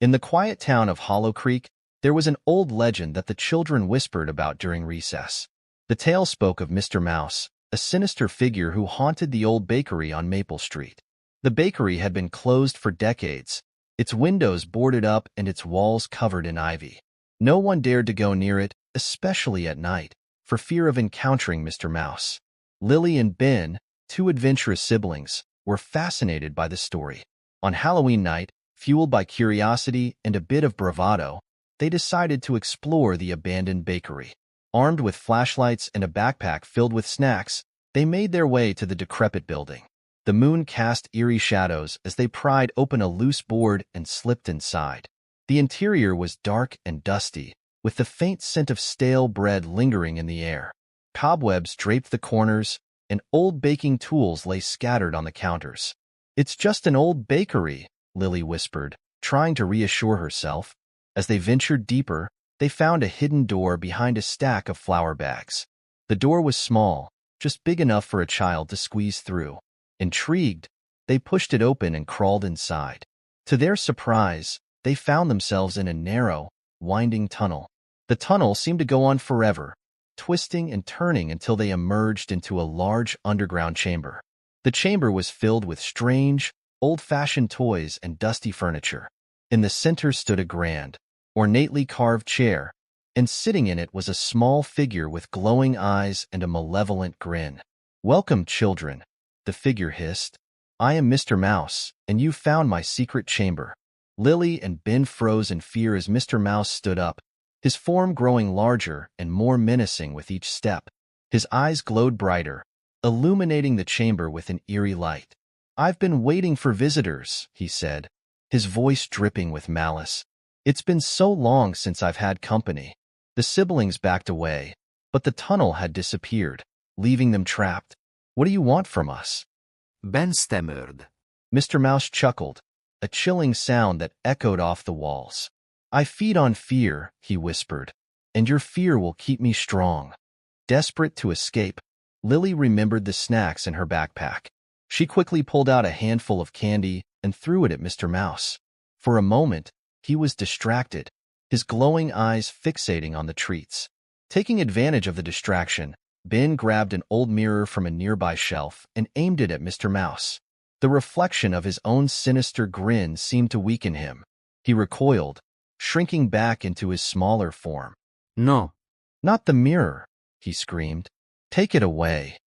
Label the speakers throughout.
Speaker 1: In the quiet town of Hollow Creek, there was an old legend that the children whispered about during recess. The tale spoke of Mr. Mouse, a sinister figure who haunted the old bakery on Maple Street. The bakery had been closed for decades, its windows boarded up and its walls covered in ivy. No one dared to go near it, especially at night, for fear of encountering Mr. Mouse. Lily and Ben, two adventurous siblings, were fascinated by the story. On Halloween night, fueled by curiosity and a bit of bravado, they decided to explore the abandoned bakery. Armed with flashlights and a backpack filled with snacks, they made their way to the decrepit building. The moon cast eerie shadows as they pried open a loose board and slipped inside. The interior was dark and dusty, with the faint scent of stale bread lingering in the air. Cobwebs draped the corners, and old baking tools lay scattered on the counters. "It's just an old bakery," Lily whispered, trying to reassure herself. As they ventured deeper, they found a hidden door behind a stack of flour bags. The door was small, just big enough for a child to squeeze through. Intrigued, they pushed it open and crawled inside. To their surprise, they found themselves in a narrow, winding tunnel. The tunnel seemed to go on forever, twisting and turning until they emerged into a large underground chamber. The chamber was filled with strange, old-fashioned toys and dusty furniture. In the center stood a grand, ornately carved chair, and sitting in it was a small figure with glowing eyes and a malevolent grin. "Welcome, children," the figure hissed. "I am Mr. Mouse, and you found my secret chamber." Lily and Ben froze in fear as Mr. Mouse stood up, his form growing larger and more menacing with each step. His eyes glowed brighter, illuminating the chamber with an eerie light. "I've been waiting for visitors," he said, his voice dripping with malice. "It's been so long since I've had company." The siblings backed away, but the tunnel had disappeared, leaving them trapped. "What do you want from us?"
Speaker 2: Ben stammered.
Speaker 1: Mr. Mouse chuckled, a chilling sound that echoed off the walls. "I feed on fear," he whispered, "and your fear will keep me strong." Desperate to escape, Lily remembered the snacks in her backpack. She quickly pulled out a handful of candy and threw it at Mr. Mouse. For a moment, he was distracted, his glowing eyes fixating on the treats. Taking advantage of the distraction, Ben grabbed an old mirror from a nearby shelf and aimed it at Mr. Mouse. The reflection of his own sinister grin seemed to weaken him. He recoiled, shrinking back into his smaller form.
Speaker 2: "No."
Speaker 1: "Not the mirror," he screamed. "Take it away."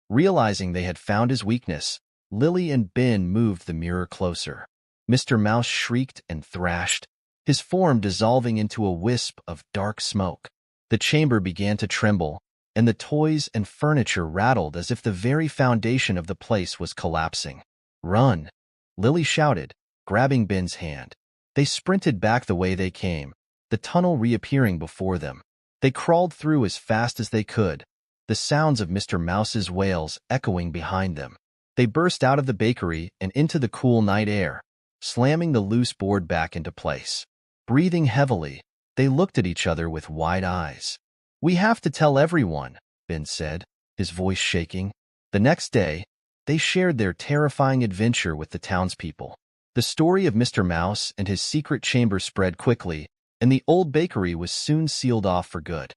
Speaker 1: Realizing they had found his weakness, Lily and Ben moved the mirror closer. Mr. Mouse shrieked and thrashed, his form dissolving into a wisp of dark smoke. The chamber began to tremble, and the toys and furniture rattled as if the very foundation of the place was collapsing. "Run!" Lily shouted, grabbing Ben's hand. They sprinted back the way they came, the tunnel reappearing before them. They crawled through as fast as they could, the sounds of Mr. Mouse's wails echoing behind them. They burst out of the bakery and into the cool night air, slamming the loose board back into place. Breathing heavily, they looked at each other with wide eyes. "We have to tell everyone," Ben said, his voice shaking. The next day, they shared their terrifying adventure with the townspeople. The story of Mr. Mouse and his secret chamber spread quickly, and the old bakery was soon sealed off for good.